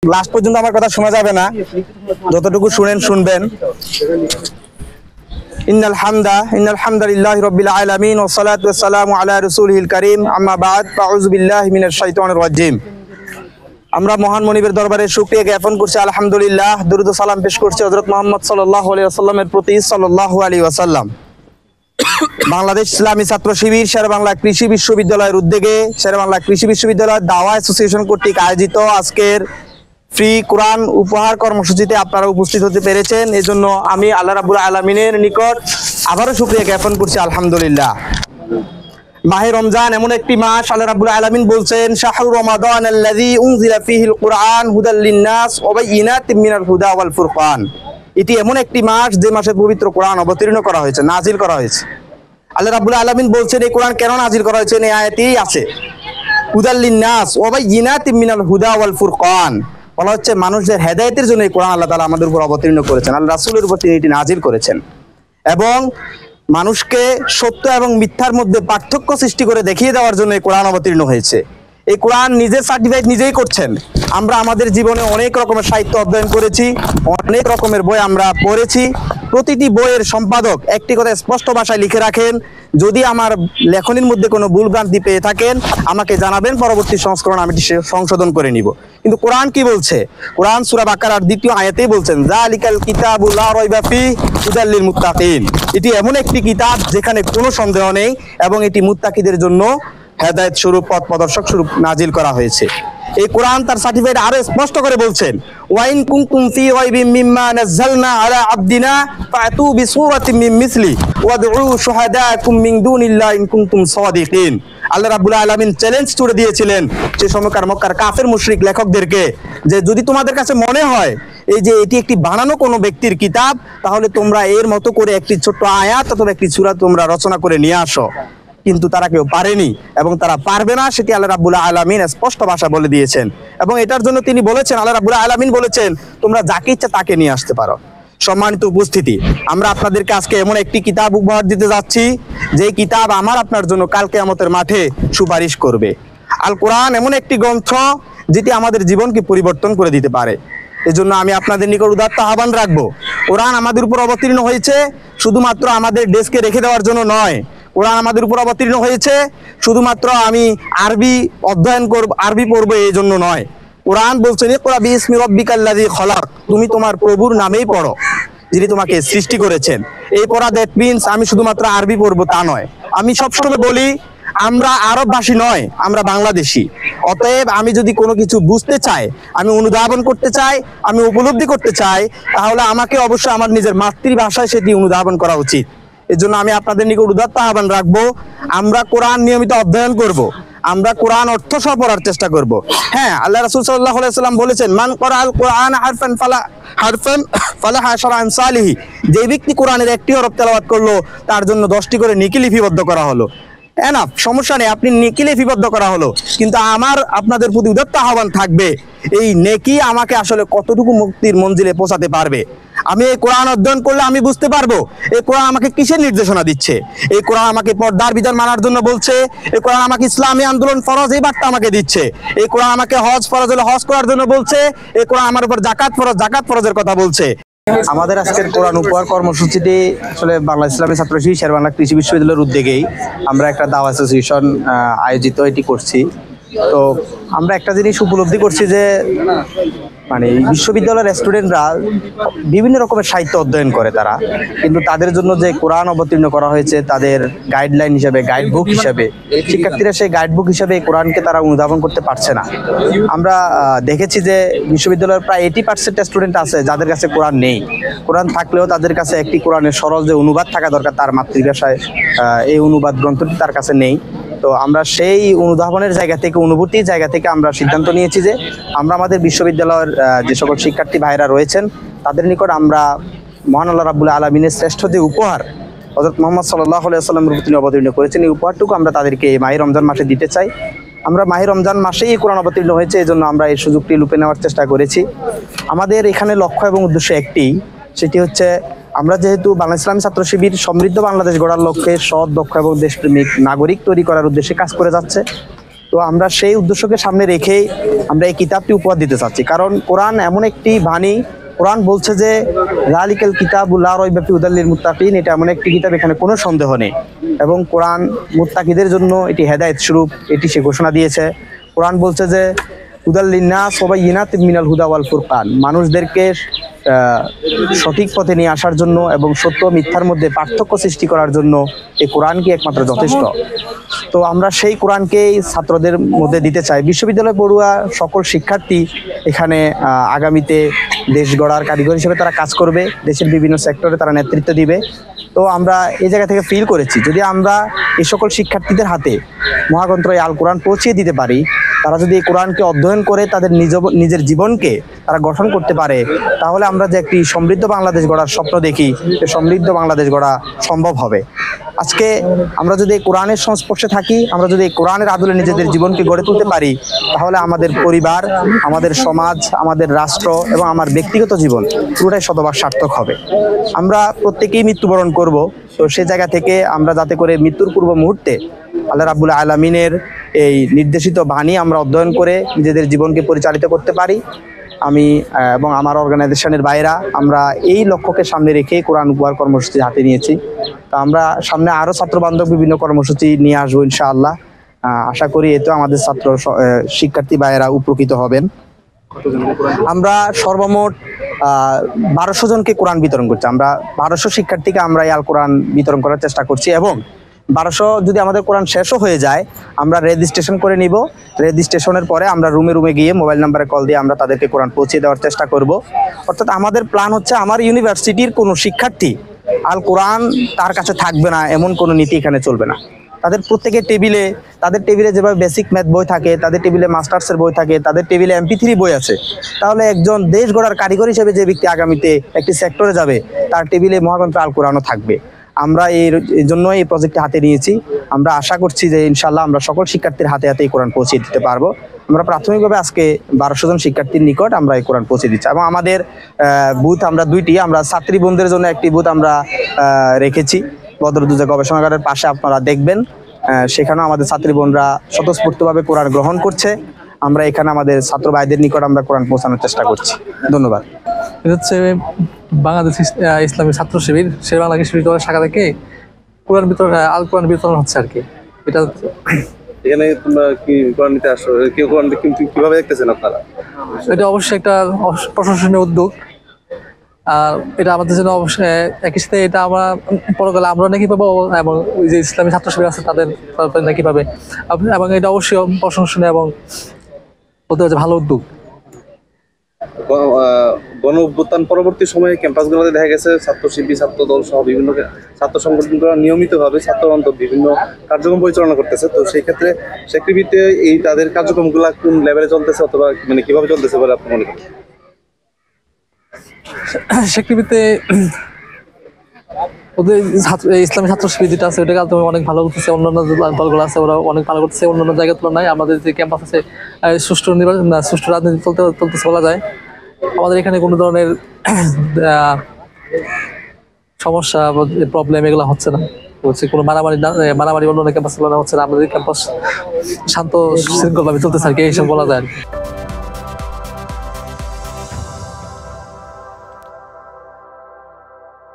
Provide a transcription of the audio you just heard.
Last পর্যন্ত আমার কথা শোনা যাবে না, যতটুকু শুনবেন। ইন্নাল হামদালিল্লাহি রাব্বিল আলামিন ওয়া সলাতু ওয়াস সালামু আলা রাসূলিল কারীম, আম্মা বা'দ, ফাউযু বিল্লাহি মিনাশ শাইতানির রাজীম। আমরা মহান মনিবের দরবারে শুকরিয়া জ্ঞাপন করছি, আলহামদুলিল্লাহ। দরুদ ও সালাম পেশ করছি হযরত মুহাম্মদ সাল্লাল্লাহু আলাইহি ওয়াসাল্লামের প্রতি, সাল্লাল্লাহু আলাইহি ওয়াসাল্লাম। বাংলাদেশ ইসলামী ছাত্র শিবির শেরেবাংলা কৃষি বিশ্ববিদ্যালয়ের উদ্যোগে শেরেবাংলা কৃষি বিশ্ববিদ্যালয় দাওয়া অ্যাসোসিয়েশন কর্তৃক আয়োজিত আজকের ফ্রি কোরআন উপহার কর্মসূচিতে আপনারা উপস্থিত হতে পেরেছেন। এজন্য আমি আল্লাহ রাব্বুল আলামিনের নিকট আবারও শুকরিয়া জ্ঞাপন করছি, আলহামদুলিল্লাহ। মাহে রমজান এমন একটি মাস, আল্লাহ রাব্বুল আলামিন বলছেন, শাহরু রমাদান আল্লাযী উনজিলা ফীহিল কুরআন হুদাল লিন-নাস ওয়া বায়িনাতিম মিনাল হুদা ওয়াল ফুরকান। এটি এমন একটি মাস যে মাসে পবিত্র কোরআন অবতীর্ণ করা হয়েছে, নাজিল করা হয়েছে। আল্লাহ রাব্বুল আলামিন বলছেন এই কোরআন কেন নাজিল করা হয়েছে, এই আয়াতেই আছে হুদাল লিন-নাস ওয়া বায়িনাতিম মিনাল হুদা ওয়াল ফুরকান। বলা হচ্ছে মানুষদের হেদায়েতের জন্য এই কোরআন আল্লাহ তাআলা আমাদের উপর অবতীর্ণ করেছেন, আল্লাহ রাসূলের উপর তিনি এটি নাজিল করেছেন, এবং মানুষকে সত্য এবং মিথ্যার মধ্যে পার্থক্য সৃষ্টি করে দেখিয়ে দেওয়ার জন্য এই কোরআন অবতীর্ণ হয়েছে। এই কোরআন নিজের সার্টিফাইড নিজেই করছেন। আমরা আমাদের জীবনে অনেক রকমের সাহিত্য অধ্যয়ন করেছি, অনেক রকমের বই আমরা পড়েছি। প্রতিটি বইয়ের সম্পাদক একটি কথা স্পষ্ট ভাষায় লিখে রাখেন, যদি আমার লেখনীর মধ্যে কোনো ভুলভ্রান্তি পেয়ে থাকেন আমাকে জানাবেন, পরবর্তী সংস্করণ আমি সংশোধন করে নিব। কিন্তু কোরআন কি বলছে? কোরআন সূরা বাকারার 2য় আয়াতেই বলছেন, যালিকাল কিতাবু লা রাইবা ফীহি হুদাল লিল মুত্তাকিন। এটি এমন একটি কিতাব যেখানে কোনো সন্দেহ নেই, এবং এটি মুত্তাকিদের জন্য হেদায়েত স্বরূপ, পথ প্রদর্শক স্বরূপ নাজিল করা হয়েছে। এই কোরআন তার সার্টিফাইড আরো স্পষ্ট করে বলছেন, ওয়াইন কুনতুম ফি রাইবিম মিম্মা নাযালনা আলা আবদিনা ফাতু বিসূরাতিন মিন মিসলি ওয়াদউ শুহাদাকুম মিন দুনিল্লাহি ইন কুনতুম সাদিকিন। আল্লাহ রাব্বুল আলামিন চ্যালেঞ্জ ছুড়ে দিয়েছিলেন সেই সময়কার মক্কার কাফের মুশরিক লেখকদেরকে, যে যদি তোমাদের কাছে মনে হয় এই যে এটি একটি বানানো কোনো ব্যক্তির কিতাব, তাহলে তোমরা এর মতো করে একটি ছোট্ট আয়াত অথবা একটি সূরা তোমরা রচনা করে নিয়ে আসো। কিন্তু তারা কেউ পারেনি এবং তারা পারবে না, সেটি আল্লাহ রাব্বুল আলামিন স্পষ্ট ভাষা বলে দিয়েছেন। এবং এটার জন্য তিনি বলেছেন, আল্লাহ রাব্বুল আলামিন বলেছেন, তোমরা যাকে ইচ্ছা তাকে নিয়ে আসতে পারো। সম্মানিত উপস্থিতি, আমরা আপনাদেরকে আজকে এমন একটি কিতাব উপহার দিতে যাচ্ছি যে কিতাব আমার আপনার জন্য কাল কিয়ামতের মাঠে সুপারিশ করবে। আল কোরআন এমন একটি গ্রন্থ যেটি আমাদের জীবনকে পরিবর্তন করে দিতে পারে। এজন্য আমি আপনাদের নিকট উদাত্ত আহ্বান রাখবো, কোরআন আমাদের উপর অবতীর্ণ হয়েছে শুধুমাত্র আমাদের ডেস্কে রেখে দেওয়ার জন্য নয়। কোরআন আমাদের উপর অবতীর্ণ হয়েছে শুধুমাত্র আমি আরবি অধ্যয়ন করব, আরবি পড়বো এই জন্য নয়। কোরআন বলছেন, ইকরা বিইসমি রাব্বিকাল্লাযী খলাক, তুমি তোমার প্রভুর নামেই পড়ো যিনি তোমাকে সৃষ্টি করেছেন। এই পড়া দ্যাট মিনস আমি শুধুমাত্র আরবি পড়বো তা নয়। আমি সবসময় বলি, আমরা আরবভাষী নয়, আমরা বাংলাদেশি। অতএব আমি যদি কোনো কিছু বুঝতে চাই, আমি অনুধাবন করতে চাই, আমি উপলব্ধি করতে চাই, তাহলে আমাকে অবশ্যই আমার নিজের মাতৃভাষায় সেটি অনুধাবন করা উচিত। এর জন্য আমি আপনাদের নিকট উদাত্ত আহ্বান রাখবো, আমরা কোরআন নিয়মিত অধ্যয়ন করব, আমরা কোরআন অর্থ সহ পড়ার চেষ্টা করব। হ্যাঁ, আল্লাহ রাসূল সাল্লাল্লাহু আলাইহি ওয়াসাল্লাম বলেছেন, মান ক্বারাআল কুরআন হারফান ফালাহ আশরা আমসালিহি, যে ব্যক্তি কোরআনের একটি হরফ তেলাওয়াত করলো তার জন্য 10টি করে নেকি লিপিবদ্ধ করা হলো। এনাফ, সমস্যা নেই, আপনি নেকি লিপিবদ্ধ করা হলো, কিন্তু আমার আপনাদের প্রতি উদাত্ত আহ্বান থাকবে, এই নেকি আমাকে আসলে কতটুকু মুক্তির মঞ্জিলে পৌঁছাতে পারবে। আমি এই কোরআন অধ্যয়ন করলে আমি বুঝতে পারবো এই কোরআন আমাকে কিসের নির্দেশনা দিচ্ছে। এই কোরআন আমাকে পর্দার বিধান মানার জন্য বলছে, এই কোরআন আমাকে ইসলামী আন্দোলন ফরজ এই বার্তা আমাকে দিচ্ছে, এই কোরআন আমাকে হজ ফরজ হলে হজ করার জন্য বলছে, এই কোরআন আমার উপর জাকাত ফরজের কথা বলছে। আমাদের আজকের কোরআন উপহার কর্মসূচিটি আসলে বাংলা ইসলামী ছাত্র শিবির শেরেবাংলা কৃষি বিশ্ববিদ্যালয়ের উদ্যোগেই আমরা একটা দাওয়া অ্যাসোসিয়েশন আয়োজিত এটি করছি। তো আমরা একটা জিনিস উপলব্ধি করছি যে মানে বিশ্ববিদ্যালয়ের স্টুডেন্টরা বিভিন্ন রকমের সাহিত্য অধ্যয়ন করে তারা, কিন্তু তাদের জন্য যে কোরআন অবতীর্ণ করা হয়েছে তাদের গাইডলাইন হিসাবে, গাইড বুক হিসাবে, শিক্ষার্থীরা সেই গাইড বুক হিসাবে কোরআনকে তারা অনুধাবন করতে পারছে না। আমরা দেখেছি যে বিশ্ববিদ্যালয়ের প্রায় 80% স্টুডেন্ট আছে যাদের কাছে কোরআন নেই। কোরআন থাকলেও তাদের কাছে একটি কোরআনের সরল যে অনুবাদ থাকা দরকার তার মাতৃভাষায়, এই অনুবাদ গ্রন্থটি তার কাছে নেই। তো আমরা সেই অনুধাবনের জায়গা থেকে, অনুভূতির জায়গা থেকে আমরা সিদ্ধান্ত নিয়েছি যে আমরা আমাদের বিশ্ববিদ্যালয়ের যে সকল শিক্ষার্থী ভাইরা রয়েছেন তাদের নিকট আমরা মহান আল্লাহ রাব্বুল আলামিনের শ্রেষ্ঠ যে উপহার হযরত মুহাম্মদ সাল্লাল্লাহু আলাইহি ওয়াসাল্লামের উপর তিনি অবতীর্ণ করেছেন, এই উপহারটুকু আমরা তাদেরকে এই মাহে রমজান মাসে দিতে চাই। আমরা মাহে রমজান মাসেই কোরআন অবতীর্ণ হয়েছে, এই জন্য আমরা এই সুযোগটি লুপে নেওয়ার চেষ্টা করেছি। আমাদের এখানে লক্ষ্য এবং উদ্দেশ্য একটি, সেটি হচ্ছে আমরা যেহেতু বাংলা ইসলামী ছাত্র শিবির সমৃদ্ধ বাংলাদেশ গড়ার লক্ষ্যে সৎ, দক্ষ এবং দেশপ্রেমিক নাগরিক তৈরি করার উদ্দেশ্যে কাজ করে যাচ্ছে, তো আমরা সেই উদ্দেশ্যকে সামনে রেখেই আমরা এই কিতাবটি উপহার দিতে চাচ্ছি, কারণ কোরআন এমন একটি বাণী। কোরআন বলছে যে যালিকাল কিতাবুল লা রাইবা ফিহি হুদাল লিল মুত্তাকিন, এটা এমন একটি কিতাব, এখানে কোনো সন্দেহ নেই। এবং কোরআন মুত্তাকিদের জন্য এটি হেদায়েত স্বরূপ, এটি সে ঘোষণা দিয়েছে। কোরআন বলছে যে হুদাল লিন্নাস ওয়া বায়িনাতিন মিনাল হুদা ওয়াল ফুরকান, মানুষদেরকে সঠিক পথে নিয়ে আসার জন্য এবং সত্য মিথ্যার মধ্যে পার্থক্য সৃষ্টি করার জন্য এই কোরআনকে একমাত্র যথেষ্ট। তো আমরা সেই কোরআনকেই ছাত্রদের মধ্যে দিতে চাই। বিশ্ববিদ্যালয় পড়ুয়া সকল শিক্ষার্থী এখানে আগামীতে দেশ গড়ার কারিগর হিসেবে তারা কাজ করবে, দেশের বিভিন্ন সেক্টরে তারা নেতৃত্ব দিবে। তো আমরা এই জায়গা থেকে ফিল করেছি, যদি আমরা এই সকল শিক্ষার্থীদের হাতে মহাগ্রন্থ এই আল কোরআন পৌঁছিয়ে দিতে পারি, তারা যদি এই কোরআনকে অধ্যয়ন করে তাদের নিজের জীবনকে তারা গঠন করতে পারে, তাহলে আমরা যে একটি সমৃদ্ধ বাংলাদেশ গড়ার স্বপ্ন দেখি, সে সমৃদ্ধ বাংলাদেশ গড়া সম্ভব হবে। আজকে আমরা যদি কোরআনের সংস্পর্শে থাকি, আমরা যদি কোরআনের আদলে নিজেদের জীবনকে গড়ে তুলতে পারি, তাহলে আমাদের পরিবার, আমাদের সমাজ, আমাদের রাষ্ট্র এবং আমার ব্যক্তিগত জীবন পুরোটাই শতভাগ সার্থক হবে। আমরা প্রত্যেকেই মৃত্যুবরণ করব, তো সে জায়গা থেকে আমরা যাতে করে মৃত্যুর পূর্ব মুহূর্তে আল্লাহ রাব্বুল আলামিনের এই নির্দেশিত বাণী আমরা অধ্যয়ন করে নিজেদের জীবনকে পরিচালিত করতে পারি, আমি এবং আমার অর্গানাইজেশনের বাইরা আমরা এই লক্ষ্যকে সামনে রেখে কোরআন উপহার কর্মসূচি হাতে নিয়েছি। তো আমরা সামনে আরও ছাত্রবান্ধব বিভিন্ন কর্মসূচি নিয়ে আসবো ইনশাআল্লাহ। আশা করি এতে আমাদের শিক্ষার্থী ভাইয়েরা উপকৃত হবেন। আমরা সর্বমোট 1200 জনকে কোরআন বিতরণ করছি। আমরা 1200 শিক্ষার্থীকে আমরা এই আল কোরআন বিতরণ করার চেষ্টা করছি, এবং 1200 যদি আমাদের কোরআন শেষও হয়ে যায়, আমরা রেজিস্ট্রেশন করে নিব। রেজিস্ট্রেশনের পরে আমরা রুমে রুমে গিয়ে মোবাইল নাম্বারে কল দিয়ে আমরা তাদেরকে কোরআন পৌঁছে দেওয়ার চেষ্টা করব। অর্থাৎ আমাদের প্ল্যান হচ্ছে আমার ইউনিভার্সিটির কোনো শিক্ষার্থী আল কোরআন তার কাছে থাকবে না, এমন কোনো নীতি এখানে চলবে না। তাদের প্রত্যেকের তাদের টেবিলে যেভাবে বেসিক ম্যাথ বই থাকে, তাদের টেবিলে মাস্টার্সের বই থাকে, তাদের টেবিলে MP3 বই আছে, তাহলে একজন দেশ গড়ার কারিগর হিসেবে যে ব্যক্তি আগামীতে একটি সেক্টরে যাবে, তার টেবিলে মহাগ্রন্থ আল কোরআনও থাকবে। আমরা এই জন্য এই প্রজেক্টটি হাতে নিয়েছি। আমরা আশা করছি যে ইনশাল্লাহ আমরা সকল শিক্ষার্থীর হাতে হাতে এই কোরআন পৌঁছে দিতে পারবো। আমরা প্রাথমিকভাবে আজকে 1200 জন শিক্ষার্থীর নিকট আমরা এই কোরআন পৌঁছে দিচ্ছি, এবং আমাদের বুথ আমরা দুইটি, আমরা ছাত্রী বোনদের জন্য একটি বুথ আমরা রেখেছি বদরুদ্দোজা গবেষণাগারের পাশে, আপনারা দেখবেন সেখানেও আমাদের ছাত্রী বোনরা স্বতঃস্ফূর্তভাবে কোরআন গ্রহণ করছে। আমরা এখানে আমাদের ছাত্র ভাইদের নিকট আমরা কোরআন পৌঁছানোর চেষ্টা করছি। ধন্যবাদ। এটা হচ্ছে বাংলাদেশ ইসলামী ছাত্র শিবির শেরবাংলা কৃষি শাখা থেকে কোরআন বিতরণ, আল কোরআন বিতরণ হচ্ছে আর কি। এটা এখানে তোমরা কি কোরআন নিতে আসো, কেউ কোরআন কিভাবে দেখতেছেন আপনারা? এটা অবশ্যই একটা প্রশংসনীয় উদ্যোগ, আর এটা আমাদের জন্য অবশ্যই একই সাথে এটা আমরা পরকালে আমরা নাকি পাবো, এবং ওই যে ইসলামী ছাত্র শিবির আছে তাদের নাকি পাবে, এবং এটা অবশ্যই প্রশংসনীয় এবং বলতে হচ্ছে ভালো উদ্যোগ। গণ অভ্যুত্থান পরবর্তী সময়ে ক্যাম্পাসগুলোতে দেখা গেছে ছাত্র শিবির, ছাত্র দল সহ বিভিন্ন ছাত্র সংগঠনগুলো নিয়মিতভাবে ছাত্রবান্ধব বিভিন্ন কার্যক্রম পরিচালনা করতেছে। তো সেই ক্ষেত্রে সেক্রেটারিতে এই তাদের কার্যক্রমগুলো কোন লেভেলে চলতেছে, অথবা মানে কিভাবে চলতেছে বলে আপনি মনে করেন? সেক্রেটারিতে ওদের ইসলামী ছাত্র শিবির যেটা আছে ওটা অনেক ভালো করতেছে, অন্যান্য দলগুলো আছে ওরা অনেক ভালো করতেছে অন্যান্য জায়গার তুলনায়। আমাদের যে ক্যাম্পাস আছে সুষ্ঠু রাজনীতি চলতেছে বলা যায়। আমাদের এখানে কোনো ধরনের সমস্যা প্রবলেম এগুলো হচ্ছে না, হচ্ছে কোনো মারামারি অন্য ক্যাম্পাস তুলনা হচ্ছে না। আমাদের ক্যাম্পাস শান্ত শৃঙ্খলভাবে চলতেছে আর কি, এইসব বলা যায়।